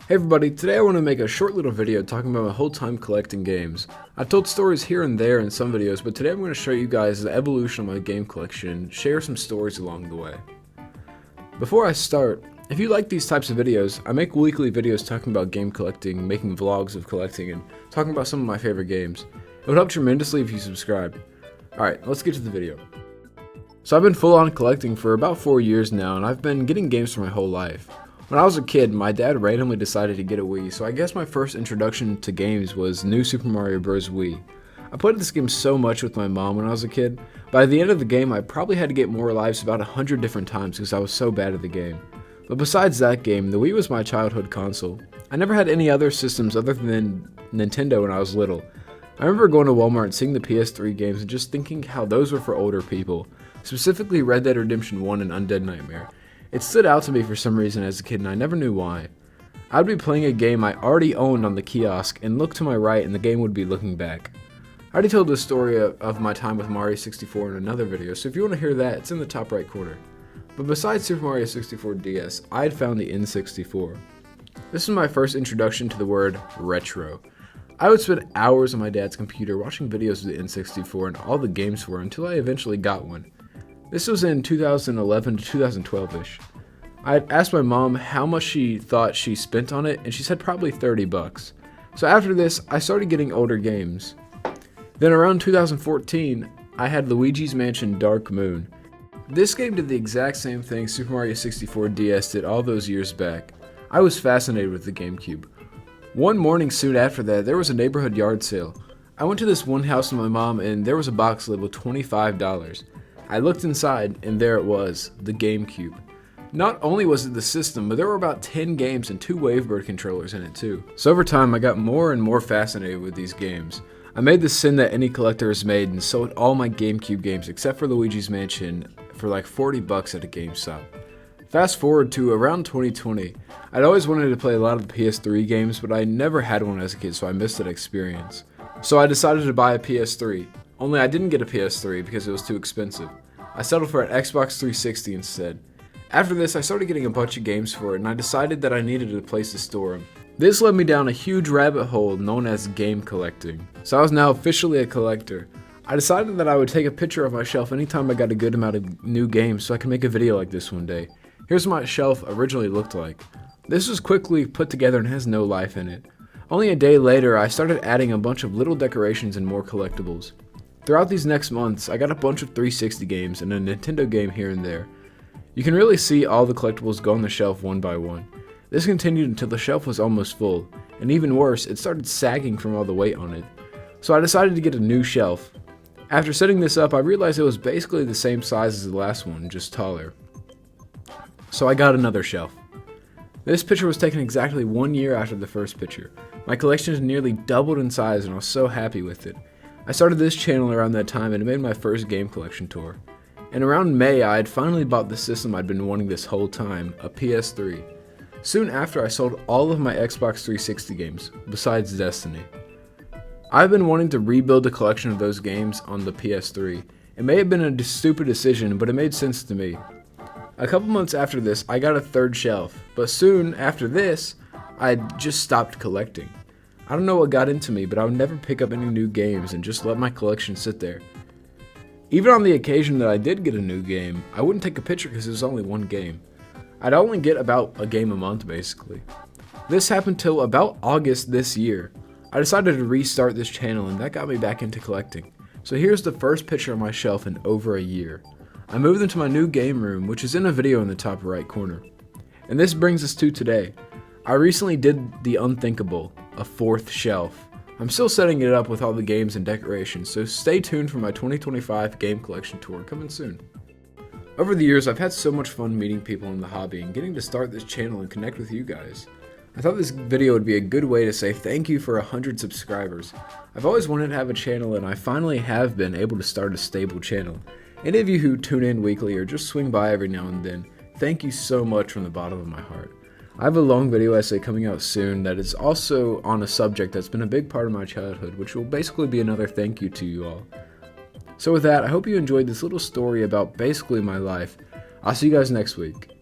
Hey everybody, today I want to make a short little video talking about my whole time collecting games. I've told stories here and there in some videos, but today I'm going to show you guys the evolution of my game collection and share some stories along the way. Before I start, if you like these types of videos, I make weekly videos talking about game collecting, making vlogs of collecting, and talking about some of my favorite games. It would help tremendously if you subscribed. Alright, let's get to the video. So I've been full on collecting for about 4 years now, and I've been getting games for my whole life. When I was a kid, my dad randomly decided to get a Wii, so I guess my first introduction to games was New Super Mario Bros. Wii. I played this game so much with my mom when I was a kid. By the end of the game, I probably had to get more lives about 100 different times because I was so bad at the game. But besides that game, the Wii was my childhood console. I never had any other systems other than Nintendo when I was little. I remember going to Walmart and seeing the PS3 games and just thinking how those were for older people, specifically Red Dead Redemption 1 and Undead Nightmare. It stood out to me for some reason as a kid, and I never knew why. I'd be playing a game I already owned on the kiosk and look to my right and the game would be looking back. I already told the story of my time with Mario 64 in another video, so if you want to hear that, it's in the top right corner. But besides Super Mario 64 DS, I had found the N64. This was my first introduction to the word retro. I would spend hours on my dad's computer watching videos of the N64 and all the games for it until I eventually got one. This was in 2011 to 2012-ish. I had asked my mom how much she thought she spent on it, and she said probably 30 bucks. So after this, I started getting older games. Then around 2014, I had Luigi's Mansion Dark Moon. This game did the exact same thing Super Mario 64 DS did all those years back. I was fascinated with the GameCube. One morning soon after that, there was a neighborhood yard sale. I went to this one house with my mom, and there was a box labeled $25. I looked inside, and there it was, the GameCube. Not only was it the system, but there were about 10 games and 2 Wavebird controllers in it too. So over time, I got more and more fascinated with these games. I made the sin that any collector has made and sold all my GameCube games except for Luigi's Mansion for like 40 bucks at a GameStop. Fast forward to around 2020. I'd always wanted to play a lot of the PS3 games, but I never had one as a kid, so I missed that experience. So I decided to buy a PS3. Only I didn't get a PS3 because it was too expensive. I settled for an Xbox 360 instead. After this, I started getting a bunch of games for it, and I decided that I needed a place to store them. This led me down a huge rabbit hole known as game collecting. So I was now officially a collector. I decided that I would take a picture of my shelf anytime I got a good amount of new games so I could make a video like this one day. Here's what my shelf originally looked like. This was quickly put together and has no life in it. Only a day later, I started adding a bunch of little decorations and more collectibles. Throughout these next months, I got a bunch of 360 games and a Nintendo game here and there. You can really see all the collectibles go on the shelf one by one. This continued until the shelf was almost full, and even worse, it started sagging from all the weight on it. So I decided to get a new shelf. After setting this up, I realized it was basically the same size as the last one, just taller. So I got another shelf. This picture was taken exactly 1 year after the first picture. My collection has nearly doubled in size and I was so happy with it. I started this channel around that time and it made my first game collection tour. And around May, I had finally bought the system I'd been wanting this whole time, a PS3. Soon after, I sold all of my Xbox 360 games, besides Destiny. I've been wanting to rebuild a collection of those games on the PS3. It may have been a stupid decision, but it made sense to me. A couple months after this, I got a third shelf, but soon after this, I just stopped collecting. I don't know what got into me, but I would never pick up any new games and just let my collection sit there. Even on the occasion that I did get a new game, I wouldn't take a picture because it was only one game. I'd only get about a game a month basically. This happened till about August this year. I decided to restart this channel and that got me back into collecting. So here's the first picture on my shelf in over a year. I moved into my new game room, which is in a video in the top right corner. And this brings us to today. I recently did the unthinkable, a fourth shelf. I'm still setting it up with all the games and decorations, so stay tuned for my 2025 game collection tour coming soon. Over the years, I've had so much fun meeting people in the hobby and getting to start this channel and connect with you guys. I thought this video would be a good way to say thank you for 100 subscribers. I've always wanted to have a channel and I finally have been able to start a stable channel. Any of you who tune in weekly or just swing by every now and then, thank you so much from the bottom of my heart. I have a long video essay coming out soon that is also on a subject that's been a big part of my childhood, which will basically be another thank you to you all. So with that, I hope you enjoyed this little story about basically my life. I'll see you guys next week.